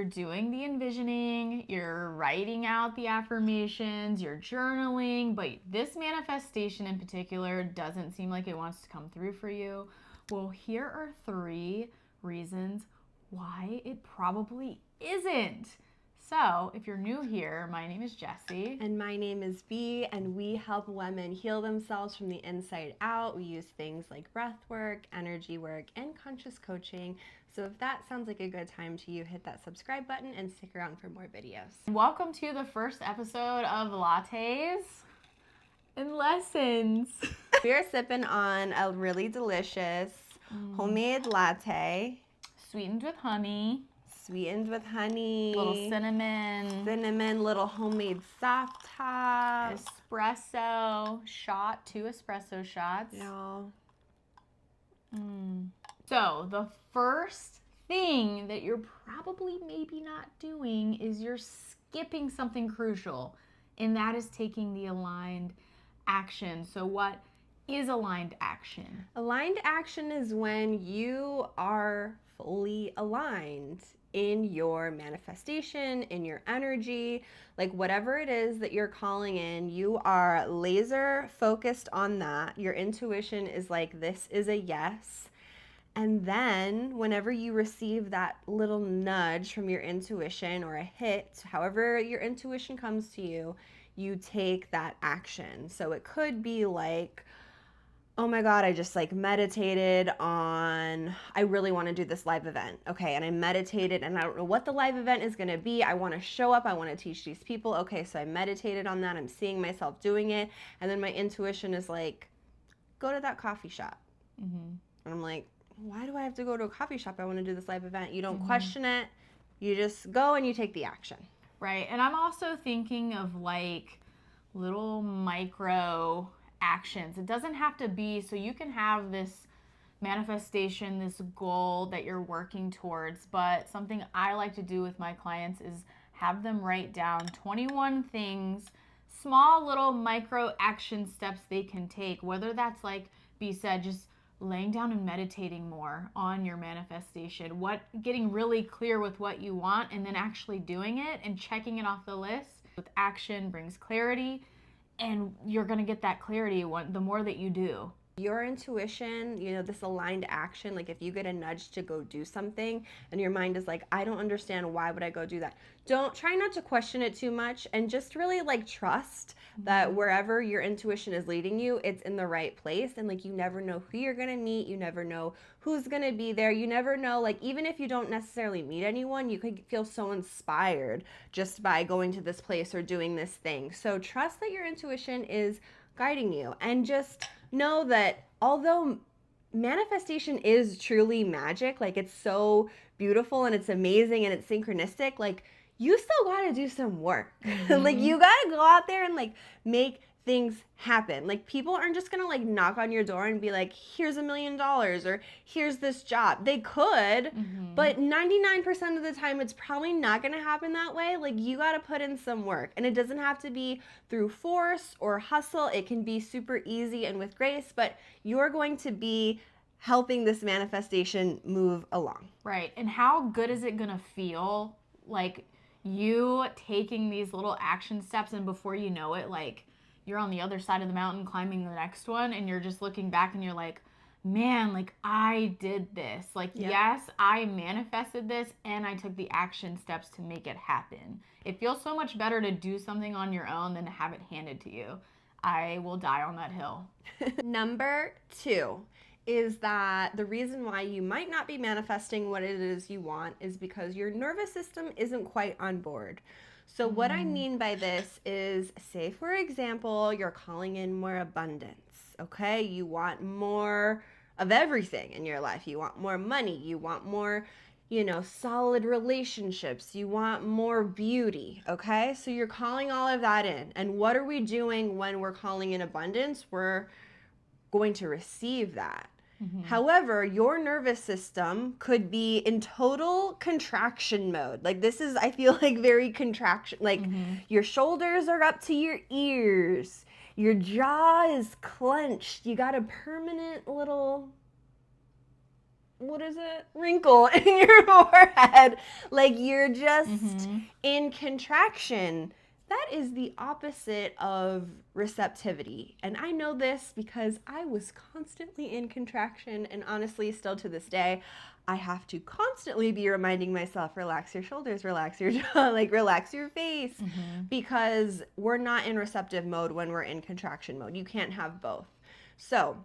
you're doing the envisioning, you're writing out the affirmations, you're journaling, but this manifestation in particular doesn't seem like it wants to come through for you, well, here are 3 reasons why it probably isn't. So, if you're new here, my name is Jessy. And my name is Bee, and we help women heal themselves from the inside out. We use things like breathwork, energy work, and conscious coaching. So if that sounds like a good time to you, hit that subscribe button and stick around for more videos. Welcome to the first episode of Lattes and Lessons. We are sipping on a really delicious homemade latte. Sweetened with honey. Sweetened with honey. Little cinnamon. Little homemade soft top. Espresso shot, 2 espresso shots. Y'all. So the first thing that you're probably maybe not doing is you're skipping something crucial, and that is taking the aligned action. So what is aligned action? Aligned action is when you are fully aligned in your manifestation, in your energy, like whatever it is that you're calling in, you are laser focused on that. Your intuition is like, this is a yes. And then whenever you receive that little nudge from your intuition or a hit, however your intuition comes to you, you take that action. So it could be like, oh my God, I just like meditated on, I really want to do this live event. Okay, and I meditated and I don't know what the live event is going to be. I want to show up. I want to teach these people. Okay, so I meditated on that. I'm seeing myself doing it. And then my intuition is like, go to that coffee shop. And I'm like, why do I have to go to a coffee shop? I want to do this live event. You don't question it. You just go and you take the action. Right. And I'm also thinking of like little micro actions. It doesn't have to be, so you can have this manifestation, this goal that you're working towards, but something I like to do with my clients is have them write down 21 things, small little micro action steps they can take, whether that's like B said, just laying down and meditating more on your manifestation, getting really clear with what you want and then actually doing it and checking it off the list. With action brings clarity, and you're going to get that clarity the more that you do. Your intuition, this aligned action, like if you get a nudge to go do something and your mind is like, I don't understand, why would I go do that? Try not to question it too much and just really like trust that wherever your intuition is leading you, it's in the right place. And like, you never know who you're going to meet. You never know who's going to be there. You never know, like, even if you don't necessarily meet anyone, you could feel so inspired just by going to this place or doing this thing. So trust that your intuition is guiding you, and just know that although manifestation is truly magic, like it's so beautiful and it's amazing and it's synchronistic, like you still got to do some work. Like you got to go out there and like make things happen. Like people aren't just gonna like knock on your door and be like, here's $1 million or here's this job. They could, but 99% of the time it's probably not gonna happen that way. Like you gotta put in some work, and it doesn't have to be through force or hustle. It can be super easy and with grace, but you're going to be helping this manifestation move along. Right. And how good is it gonna feel like you taking these little action steps, and before you know it, like you're on the other side of the mountain climbing the next one, and you're just looking back and you're like, man, like I did this. Like, yes, I manifested this and I took the action steps to make it happen. It feels so much better to do something on your own than to have it handed to you. I will die on that hill. Number 2 is that the reason why you might not be manifesting what it is you want is because your nervous system isn't quite on board. So what I mean by this is, say for example, you're calling in more abundance, okay? You want more of everything in your life. You want more money. You want more, solid relationships. You want more beauty, okay? So you're calling all of that in. And what are we doing when we're calling in abundance? We're going to receive that. However, your nervous system could be in total contraction mode. Like this is, I feel like very contraction, like your shoulders are up to your ears. Your jaw is clenched. You got a permanent little what is it? Wrinkle in your forehead. Like you're just in contraction. That is the opposite of receptivity. And I know this because I was constantly in contraction, and honestly, still to this day, I have to constantly be reminding myself, relax your shoulders, relax your jaw, like relax your face, because we're not in receptive mode when we're in contraction mode. You can't have both. So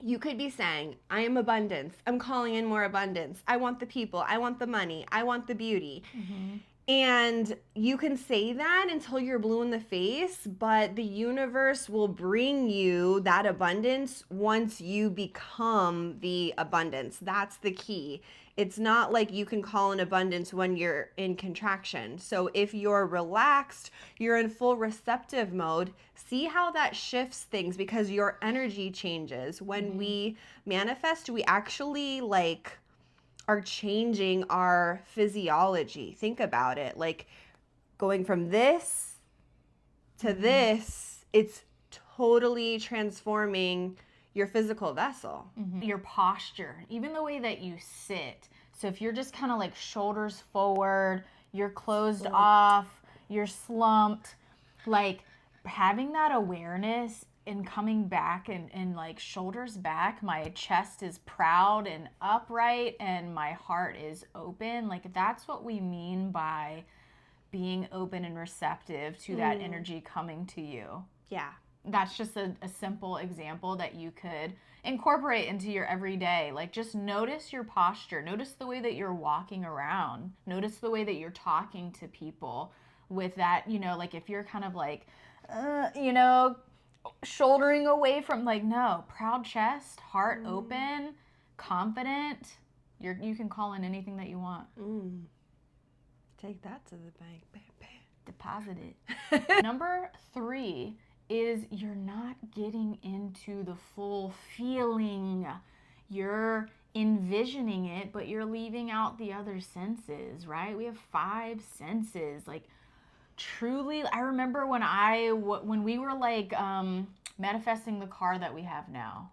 you could be saying, I am abundance. I'm calling in more abundance. I want the people. I want the money. I want the beauty. And you can say that until you're blue in the face, but the universe will bring you that abundance once you become the abundance. That's the key. It's not like you can call in abundance when you're in contraction. So if you're relaxed, you're in full receptive mode, see how that shifts things, because your energy changes. When we manifest, we actually are changing our physiology. Think about it. Like going from this to this, it's totally transforming your physical vessel. Your posture, even the way that you sit. So if you're just kind of like shoulders forward, you're closed off, you're slumped, like having that awareness and coming back and like shoulders back, my chest is proud and upright and my heart is open. Like that's what we mean by being open and receptive to that energy coming to you. Yeah. That's just a simple example that you could incorporate into your everyday. Like just notice your posture. Notice the way that you're walking around. Notice the way that you're talking to people with that, like if you're kind of like, shouldering away from, like, no, proud chest, heart open, confident. You can call in anything that you want. Take that to the bank. Deposit it. Number 3 is you're not getting into the full feeling. You're envisioning it, but you're leaving out the other senses, right? We have 5 senses. Like truly, I remember when we were like manifesting the car that we have now,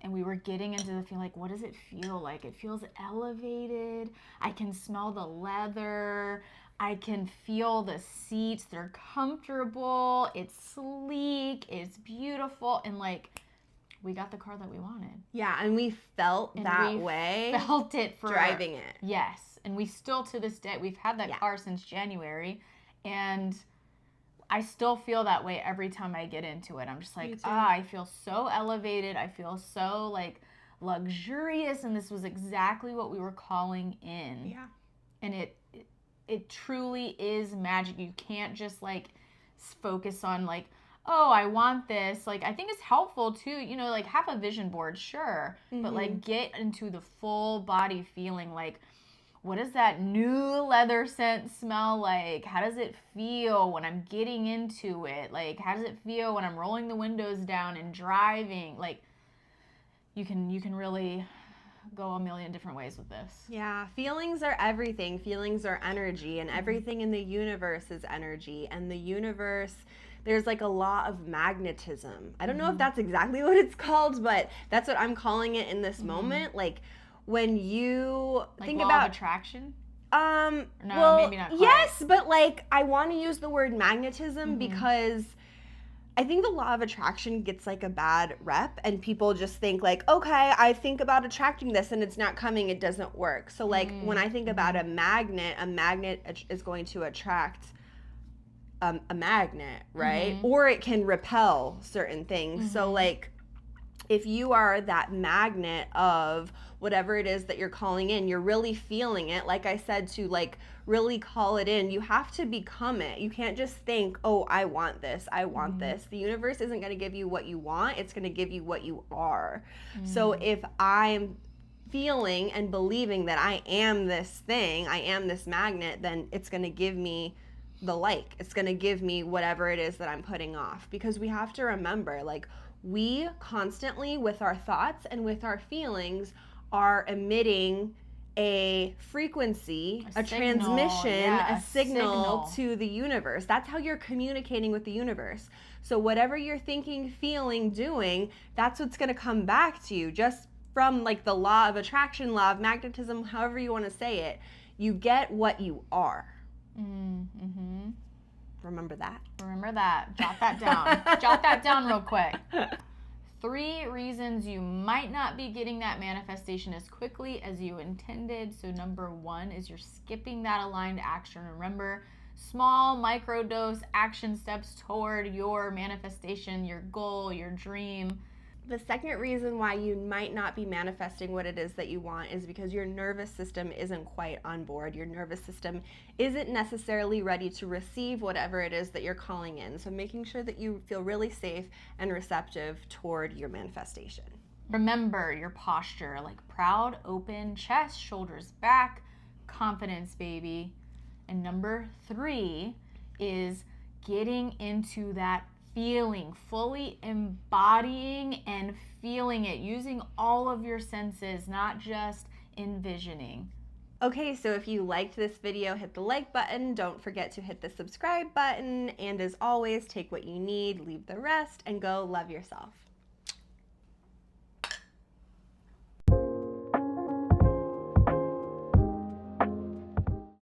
and we were getting into the feeling, like, what does it feel like? It feels elevated. I can smell the leather. I can feel the seats. They're comfortable. It's sleek. It's beautiful. And like, we got the car that we wanted. Yeah, and we felt that way. Felt it for driving it. Yes. And we still, to this day, we've had that car since January. And I still feel that way every time I get into it. I'm just like, I feel so elevated. I feel so like luxurious. And this was exactly what we were calling in. Yeah. And it truly is magic. You can't just like focus on like, oh, I want this. Like, I think it's helpful too, like have a vision board, sure. But like get into the full body feeling. Like, what does that new leather scent smell like? How does it feel when I'm getting into it? Like, how does it feel when I'm rolling the windows down and driving? Like, you can really go a million different ways with this. Yeah, feelings are everything. Feelings are energy, and everything in the universe is energy. And the universe, there's like a law of magnetism. I don't know if that's exactly what it's called, but that's what I'm calling it in this moment. Like, when you think law about of attraction? No, well, maybe not quite. Yes, but like I want to use the word magnetism because I think the law of attraction gets like a bad rep, and people just think like, okay, I think about attracting this and it's not coming, it doesn't work. So like when I think about a magnet is going to attract a magnet, right? Or it can repel certain things. So like if you are that magnet of whatever it is that you're calling in, you're really feeling it. Like I said, to like really call it in, you have to become it. You can't just think, oh, I want this, I want this. The universe isn't going to give you what you want, it's going to give you what you are. So if I'm feeling and believing that I am this thing, I am this magnet, then it's going to give me it's going to give me whatever it is that I'm putting off. Because we have to remember, like, we constantly, with our thoughts and with our feelings, are emitting a frequency, a transmission, a signal to the universe. That's how you're communicating with the universe. So whatever you're thinking, feeling, doing, that's what's going to come back to you. Just from like the law of attraction, law of magnetism, however you want to say it, you get what you are. Mm-hmm. Remember that? Remember that. Jot that down. Jot that down real quick. 3 reasons you might not be getting that manifestation as quickly as you intended. So number 1 is you're skipping that aligned action. Remember, small microdose action steps toward your manifestation, your goal, your dream. The second reason why you might not be manifesting what it is that you want is because your nervous system isn't quite on board. Your nervous system isn't necessarily ready to receive whatever it is that you're calling in. So making sure that you feel really safe and receptive toward your manifestation. Remember your posture, like proud, open chest, shoulders back, confidence, baby. And number 3 is getting into that feeling, fully embodying and feeling it, using all of your senses, not just envisioning. Okay, so if you liked this video, hit the like button. Don't forget to hit the subscribe button. And as always, take what you need, leave the rest, and go love yourself.